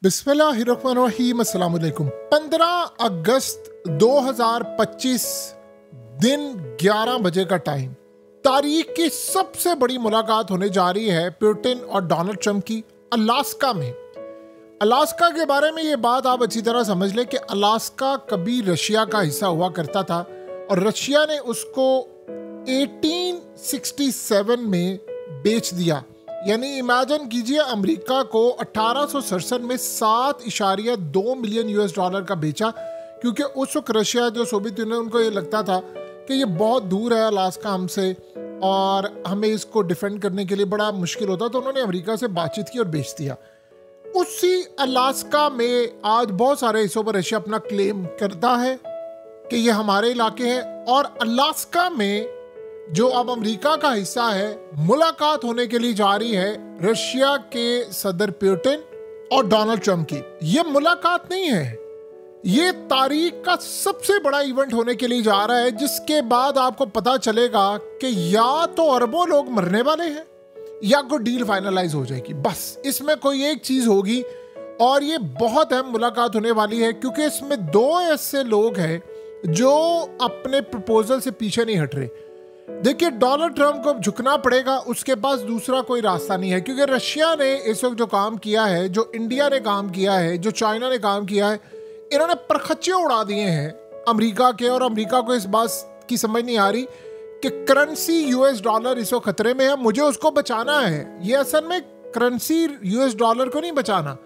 बिस्मिल्लाहिर्रहमानिर्रहीम, अस्सलाम वालेकुम। 15 अगस्त 2025 दिन 11 बजे का टाइम। तारीख की सबसे बड़ी मुलाकात होने जा रही है पुतिन और डोनाल्ड ट्रंप की अलास्का में। अलास्का के बारे में ये बात आप अच्छी तरह समझ लें कि अलास्का कभी रशिया का हिस्सा हुआ करता था और रशिया ने उसको 1867 में बेच दिया। यानी इमेजिन कीजिए, अमेरिका को 1867 में $7.2 मिलियन का बेचा, क्योंकि उस वक्त रशिया जो सोवियत यूनियन, उनको ये लगता था कि ये बहुत दूर है अलास्का हमसे और हमें इसको डिफेंड करने के लिए बड़ा मुश्किल होता, तो उन्होंने अमेरिका से बातचीत की और बेच दिया। उसी अलास्का में आज बहुत सारे हिस्सों पर रशिया अपना क्लेम करता है कि ये हमारे इलाके हैं, और अलास्का में जो अब अमेरिका का हिस्सा है, मुलाकात होने के लिए जा रही है रशिया के सदर पुतिन और डोनाल्ड ट्रंप की। ये मुलाकात नहीं है, ये तारीख का सबसे बड़ा इवेंट होने के लिए जा रहा है, जिसके बाद आपको पता चलेगा कि या तो अरबों लोग मरने वाले हैं या कोई डील फाइनलाइज हो जाएगी। बस इसमें कोई एक चीज होगी, और ये बहुत अहम मुलाकात होने वाली है, क्योंकि इसमें दो ऐसे लोग हैं जो अपने प्रपोजल से पीछे नहीं हट रहे। देखिए, डोनाल्ड ट्रंप को झुकना पड़ेगा, उसके पास दूसरा कोई रास्ता नहीं है, क्योंकि रशिया ने इस वक्त जो काम किया है, जो इंडिया ने काम किया है, जो चाइना ने काम किया है, इन्होंने परखच्चे उड़ा दिए हैं अमेरिका के, और अमेरिका को इस बात की समझ नहीं आ रही कि करेंसी यूएस डॉलर इस वक्त खतरे में है, मुझे उसको बचाना है। ये असल में करेंसी यूएस डॉलर को नहीं बचाना,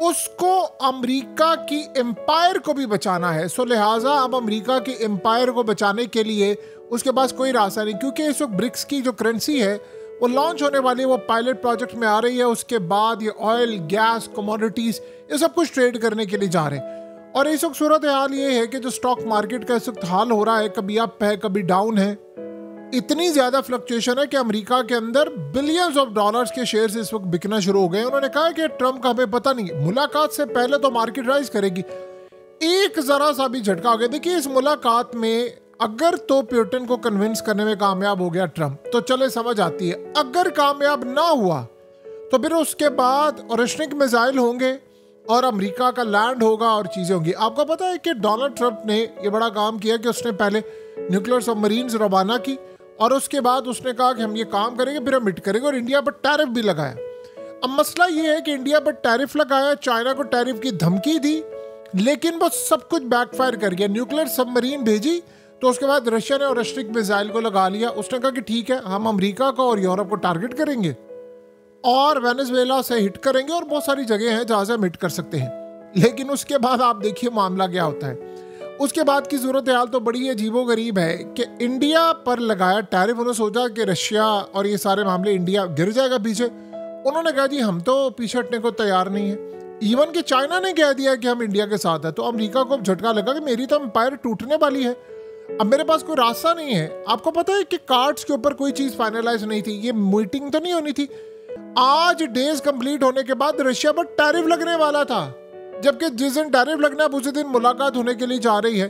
उसको अमेरिका की एम्पायर को भी बचाना है। सो लिहाजा अब अमेरिका की एम्पायर को बचाने के लिए उसके पास कोई रास्ता नहीं, क्योंकि इस वक्त ब्रिक्स की जो करेंसी है वो लॉन्च होने वाली है, वो पायलट प्रोजेक्ट में आ रही है। उसके बाद ये ऑयल, गैस, कमोडिटीज, ये सब कुछ ट्रेड करने के लिए जा रहे हैं। और इस वक्त सूरत हाल ये है कि जो स्टॉक मार्केट का इस वक्त हाल हो रहा है, कभी अप है कभी डाउन है, इतनी ज्यादा फ्लक्चुएशन है कि अमेरिका के अंदर बिलियंस ऑफ डॉलर्स के शेयर्स इस वक्त बिकना शुरू हो गए। उन्होंने कहा कि ट्रंप का हमें पता नहीं, मुलाकात से पहले तो मार्केट राइज करेगी। एक जरा सा भी झटका हो गया। देखिए, इस मुलाकात में अगर तो पुतिन को कन्विंस करने में कामयाब हो गया ट्रंप, तो चले समझ आती है। अगर कामयाब ना हुआ तो फिर उसके बाद ऑरिशनिक मिसाइल होंगे और अमेरिका का लैंड होगा और चीजें होंगी। आपको पता है कि डोनाल्ड ट्रंप ने ये बड़ा काम किया कि उसने पहले न्यूक्लियर सबमरीन्स रवाना की, और उसके बाद उसने कहा कि हम ये काम करेंगे, फिर हम हिट करेंगे, और इंडिया पर टैरिफ भी लगाया। अब मसला ये है कि इंडिया पर टैरिफ लगाया, चाइना को टैरिफ की धमकी दी, लेकिन वो सब कुछ बैकफायर कर गया। न्यूक्लियर सबमरीन भेजी तो उसके बाद रशिया ने ऑरिशनिक मिसाइल को लगा लिया। उसने कहा कि ठीक है, हम अमेरिका को और यूरोप को टारगेट करेंगे और वेनेजुएला से हिट करेंगे, और बहुत सारी जगह हैं जहां से हम हिट कर सकते हैं। लेकिन उसके बाद आप देखिए मामला क्या होता है। उसके बाद की सूरत हाल तो बड़ी अजीबोगरीब है कि इंडिया पर लगाया टैरिफ। उन्होंने सोचा कि रशिया और ये सारे मामले इंडिया गिर जाएगा पीछे। उन्होंने कहा जी हम तो पीछे हटने को तैयार नहीं है। इवन कि चाइना ने कह दिया कि हम इंडिया के साथ है, तो अमेरिका को झटका लगा कि मेरी तो एम्पायर टूटने वाली है, अब मेरे पास कोई रास्ता नहीं है। आपको पता है कि कार्ड्स के ऊपर कोई चीज फाइनलाइज नहीं थी, ये मीटिंग तो नहीं होनी थी। आज डेज कंप्लीट होने के बाद रशिया पर टैरिफ लगने वाला था, जबकि जिस दिन टैरिफ लगना है उसी दिन मुलाकात होने के लिए जा रही है।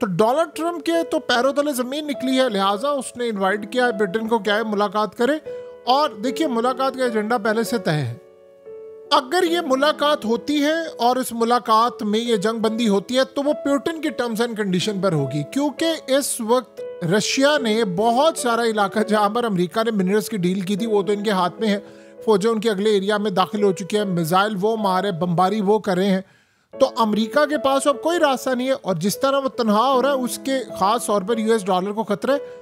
तो डोनाल्ड ट्रंप के तो पैरों तले जमीन निकली है, लिहाजा उसने इनवाइट किया है पुतिन को, क्या है मुलाकात करे। और देखिए, मुलाकात का एजेंडा पहले से तय है। अगर ये मुलाकात होती है और इस मुलाकात में ये जंग बंदी होती है, तो वो पुतिन की टर्म्स एंड कंडीशन पर होगी, क्योंकि इस वक्त रशिया ने बहुत सारा इलाका जहां पर अमेरिका ने मिनरल्स की डील की थी, वो तो इनके हाथ में है। फौजें उनके अगले एरिया में दाखिल हो चुकी है, मिसाइल वो मारे, बमबारी वो कर रहे हैं। तो अमेरिका के पास अब कोई रास्ता नहीं है, और जिस तरह वो तनहा हो रहा है, उसके खास तौर पर यूएस डॉलर को खतरा है।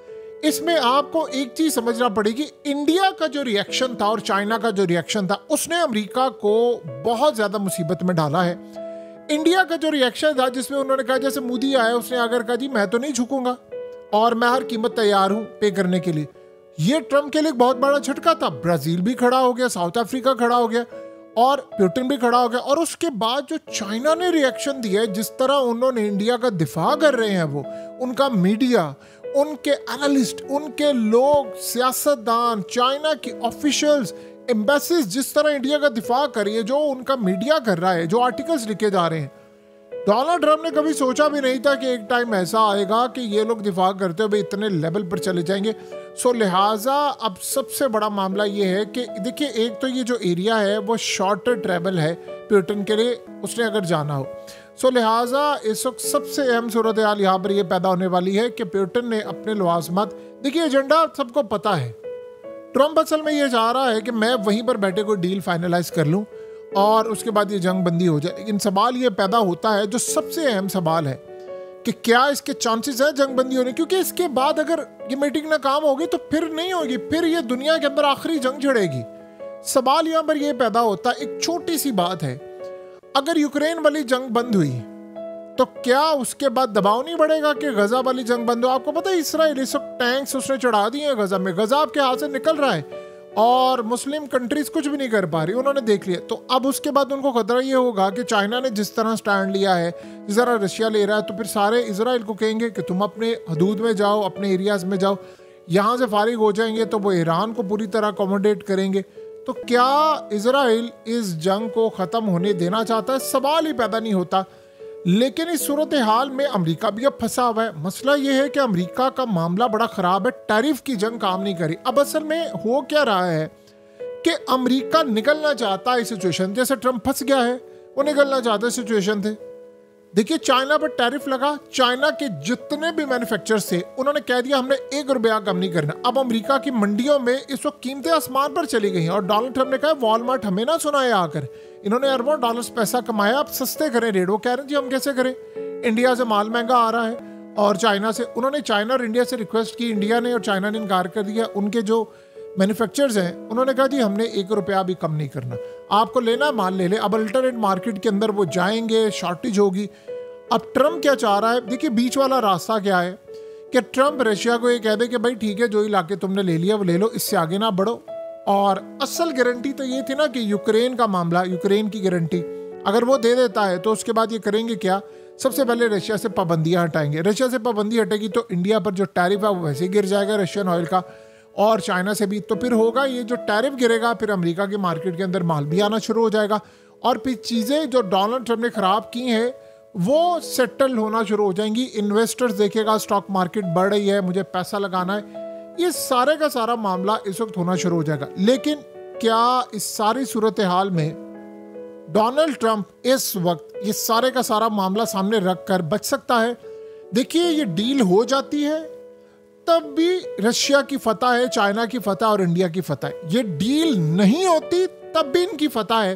इसमें आपको एक चीज समझना पड़ेगी, इंडिया का जो रिएक्शन था और चाइना का जो रिएक्शन था, उसने अमेरिका को बहुत ज्यादा मुसीबत में डाला है। इंडिया का जो रिएक्शन था, जिसमें उन्होंने कहा, जैसे मोदी आया, उसने अगर कहा जी मैं तो नहीं झुकूंगा और मैं हर कीमत तैयार हूं पे करने के लिए, ये ट्रंप के लिए बहुत बड़ा झटका था। ब्राजील भी खड़ा हो गया, साउथ अफ्रीका खड़ा हो गया, और पुतिन भी खड़ा हो गया। और उसके बाद जो चाइना ने रिएक्शन दिया है, जिस तरह उन्होंने इंडिया का दिफा कर रहे हैं, वो उनका मीडिया, उनके एनालिस्ट, उनके लोग, सियासतदान, चाइना की ऑफिशियल्स, एम्बेसीज जिस तरह इंडिया का दिफा कर रही है, जो उनका मीडिया कर रहा है, जो आर्टिकल्स लिखे जा रहे हैं, डोनाल्ड ट्रंप ने कभी सोचा भी नहीं था कि एक टाइम ऐसा आएगा कि ये लोग दिफा करते हुए इतने लेवल पर चले जाएंगे। सो लिहाजा अब सबसे बड़ा मामला ये है कि देखिए, एक तो ये जो एरिया है वो शॉर्टर ट्रैवल है पुतिन के लिए, उसने अगर जाना हो। सो लिहाजा इस वक्त सबसे अहम सूरत हाल यहाँ पर ये पैदा होने वाली है कि पुतिन ने अपने लवाजमत, देखिए एजेंडा सबको पता है, ट्रंप असल में ये चाह रहा है कि मैं वहीं पर बैठे कोई डील फाइनलाइज कर लूँ और उसके बाद ये जंग बंदी हो जाए। लेकिन सवाल ये पैदा होता है, जो सबसे अहम सवाल है, कि क्या इसके चांसेस है जंग बंदी होने, क्योंकि इसके बाद अगर ये मीटिंग नाकाम होगी तो फिर नहीं होगी, फिर ये दुनिया के अंदर आखिरी जंग छिड़ेगी। सवाल यहाँ पर ये पैदा होता है, एक छोटी सी बात है, अगर यूक्रेन वाली जंग बंद हुई तो क्या उसके बाद दबाव नहीं बढ़ेगा कि गजा वाली जंग बंद हो। आपको पता है इसराइल इस वक्त टैंक्स उसने चढ़ा दिए हैं गजा में, गजा आपके हाथ से निकल रहा है और मुस्लिम कंट्रीज कुछ भी नहीं कर पा रही, उन्होंने देख लिया। तो अब उसके बाद उनको खतरा ये होगा कि चाइना ने जिस तरह स्टैंड लिया है, जिस तरह रशिया ले रहा है, तो फिर सारे इजराइल को कहेंगे कि तुम अपने हदूद में जाओ, अपने एरियाज में जाओ। यहाँ से फारिग हो जाएंगे तो वो ईरान को पूरी तरह अकोमोडेट करेंगे। तो क्या इजराइल इस जंग को ख़त्म होने देना चाहता है? सवाल ही पैदा नहीं होता। लेकिन इस सूरत हाल में अमेरिका भी अब फंसा हुआ है। मसला ये है कि अमेरिका का मामला बड़ा ख़राब है, टैरिफ की जंग काम नहीं करी। अब असल में हो क्या रहा है कि अमेरिका निकलना चाहता है इस सिचुएशन, जैसे ट्रंप फंस गया है, वो निकलना चाहता है सिचुएशन थे। देखिए चाइना पर टैरिफ लगा, चाइना के जितने भी मैन्युफैक्चरर्स थे उन्होंने कह दिया हमने 1 रुपया कम नहीं करना। अब अमेरिका की मंडियों में इस वक्त कीमतें आसमान पर चली गई हैं और डोनाल्ड ट्रंप ने कहा वॉलमार्ट हमें ना सुनाए आकर, इन्होंने अरबों डॉलर्स पैसा कमाया, आप सस्ते करें रेट। वो कह रहे हैं जी हम कैसे करें, इंडिया से माल महंगा आ रहा है और चाइना से। उन्होंने चाइना और इंडिया से रिक्वेस्ट की, इंडिया ने और चाइना ने इनकार कर दिया। उनके जो मैन्युफैक्चरर्स हैं उन्होंने कहा जी हमने 1 रुपया भी कम नहीं करना, आपको लेना माल ले ले। अब अल्टरनेट मार्केट के अंदर वो जाएंगे, शॉर्टेज होगी। अब ट्रंप क्या चाह रहा है, देखिए बीच वाला रास्ता क्या है कि ट्रंप रशिया को ये कह दे कि भाई ठीक है जो इलाके तुमने ले लिया वो ले लो, इससे आगे ना बढ़ो। और असल गारंटी तो ये थी ना कि यूक्रेन का मामला, यूक्रेन की गारंटी अगर वो दे देता है तो उसके बाद ये करेंगे क्या, सबसे पहले रशिया से पाबंदियां हटाएंगे। रशिया से पाबंदी हटेगी तो इंडिया पर जो टैरिफ है वो वैसे ही गिर जाएगा रशियन ऑयल का, और चाइना से भी। तो फिर होगा ये जो टैरिफ गिरेगा, फिर अमेरिका के मार्केट के अंदर माल भी आना शुरू हो जाएगा और फिर चीज़ें जो डोनाल्ड ट्रंप ने ख़राब की हैं वो सेटल होना शुरू हो जाएंगी। इन्वेस्टर्स देखेगा स्टॉक मार्केट बढ़ रही है, मुझे पैसा लगाना है, ये सारे का सारा मामला इस वक्त होना शुरू हो जाएगा। लेकिन क्या इस सारी सूरत हाल में डोनाल्ड ट्रंप इस वक्त ये सारे का सारा मामला सामने रख कर बच सकता है? देखिए ये डील हो जाती है तब भी रशिया की फतह है, चाइना की फतह और इंडिया की फतह है। ये डील नहीं होती तब भी इनकी फतह है,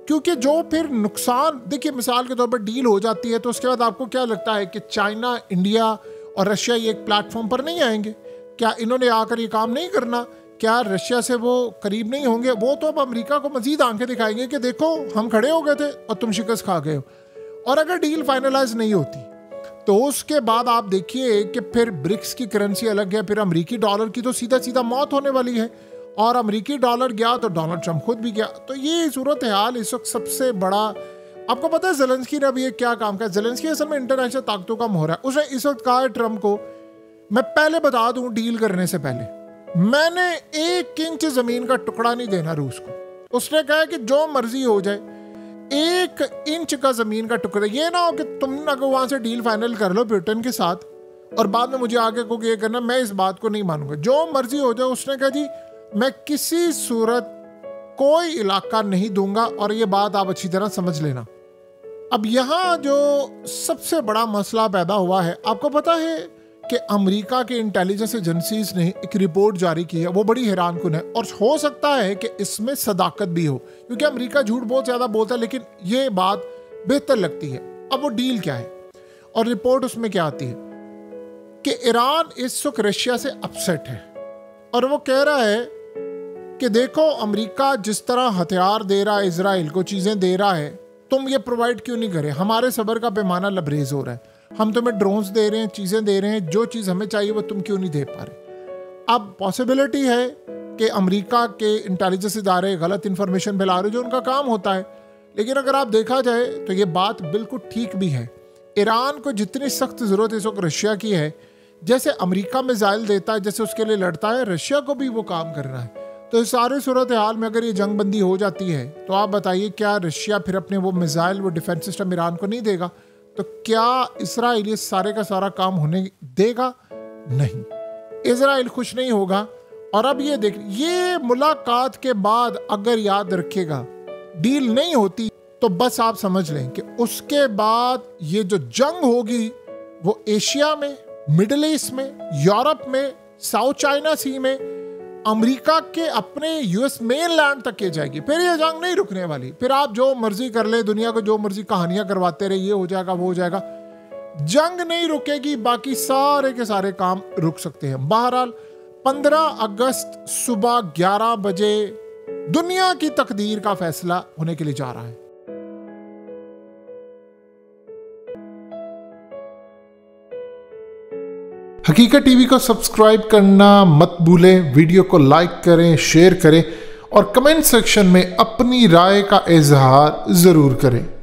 क्योंकि जो फिर नुकसान, देखिए मिसाल के तौर पर डील हो जाती है तो उसके बाद आपको क्या लगता है कि चाइना, इंडिया और रशिया ये एक प्लेटफॉर्म पर नहीं आएंगे? क्या इन्होंने आकर ये काम नहीं करना? क्या रशिया से वो करीब नहीं होंगे? वो तो अब अमेरिका को मजीद आंखें दिखाएंगे कि देखो हम खड़े हो गए थे और तुम शिकस्त खा गए हो। और अगर डील फाइनलाइज नहीं होती तो उसके बाद आप देखिए कि फिर ब्रिक्स की करेंसी अलग है, फिर अमेरिकी डॉलर की तो सीधा सीधा मौत होने वाली है। और अमेरिकी डॉलर गया तो डोनाल्ड ट्रंप खुद भी गया। तो ये सूरत हाल इस वक्त सबसे बड़ा, आपको पता है ज़ेलेंस्की ने अभी ये क्या काम किया? ज़ेलेंस्की असल में इंटरनेशनल ताकतों का मोहरा है। उसने इस वक्त कहा है ट्रंप को, मैं पहले बता दूं डील करने से पहले मैंने 1 इंच जमीन का टुकड़ा नहीं देना रूस को। उसने कहा कि जो मर्जी हो जाए, 1 इंच का जमीन का टुकड़ा, ये ना हो कि तुम अगर वहां से डील फाइनल कर लो पुतिन के साथ और बाद में मुझे आगे को ये करना, मैं इस बात को नहीं मानूंगा, जो मर्जी हो जाए। उसने कहा जी मैं किसी सूरत कोई इलाका नहीं दूंगा, और ये बात आप अच्छी तरह समझ लेना। अब यहाँ जो सबसे बड़ा मसला पैदा हुआ है, आपको पता है कि अमेरिका के इंटेलिजेंस एजेंसीज ने एक रिपोर्ट जारी की है, वो बड़ी हैरानकुन है। और हो सकता है कि इसमें सदाकत भी हो, क्योंकि अमेरिका झूठ बहुत ज़्यादा बोलता है, लेकिन ये बात बेहतर लगती है। अब वो डील क्या है और रिपोर्ट उसमें क्या आती है कि ईरान इस वक्त रशिया से अपसेट है और वो कह रहा है कि देखो अमेरिका जिस तरह हथियार दे रहा है, इजराइल को चीज़ें दे रहा है, तुम ये प्रोवाइड क्यों नहीं करे? हमारे सब्र का पैमाना लबरेज हो रहा है, हम तुम्हें ड्रोन्स दे रहे हैं, चीज़ें दे रहे हैं, जो चीज़ हमें चाहिए वो तुम क्यों नहीं दे पा रहे? अब पॉसिबिलिटी है कि अमेरिका के इंटेलिजेंस इदारे गलत इन्फॉर्मेशन फैला रहे, जो उनका काम होता है। लेकिन अगर आप देखा जाए तो ये बात बिल्कुल ठीक भी है। ईरान को जितनी सख्त ज़रूरत इस वक्त रशिया की है, जैसे अमेरिका मिसाइल देता है, जैसे उसके लिए लड़ता है, रशिया को भी वो काम करना है। तो इस सारे सूरत हाल में अगर ये जंग बंदी हो जाती है तो आप बताइए क्या रशिया फिर अपने वो मिसाइल, वो डिफेंस सिस्टम ईरान को नहीं देगा? तो क्या इजराइल ये सारे का सारा काम होने देगा? नहीं, इजराइल खुश नहीं होगा। और अब ये देख, ये मुलाकात के बाद अगर याद रखेगा डील नहीं होती तो बस आप समझ लें कि उसके बाद ये जो जंग होगी वो एशिया में, मिडिल ईस्ट में, यूरोप में, साउथ चाइना सी में, अमेरिका के अपने यूएस मेनलैंड तक के जाएगी। फिर ये जंग नहीं रुकने वाली। फिर आप जो मर्जी कर ले, दुनिया को जो मर्जी कहानियां करवाते रहे, ये हो जाएगा वो हो जाएगा, जंग नहीं रुकेगी। बाकी सारे के सारे काम रुक सकते हैं। बहरहाल 15 अगस्त सुबह 11 बजे दुनिया की तकदीर का फैसला होने के लिए जा रहा है। हकीकत टीवी को सब्सक्राइब करना मत भूलें, वीडियो को लाइक करें, शेयर करें और कमेंट सेक्शन में अपनी राय का इजहार जरूर करें।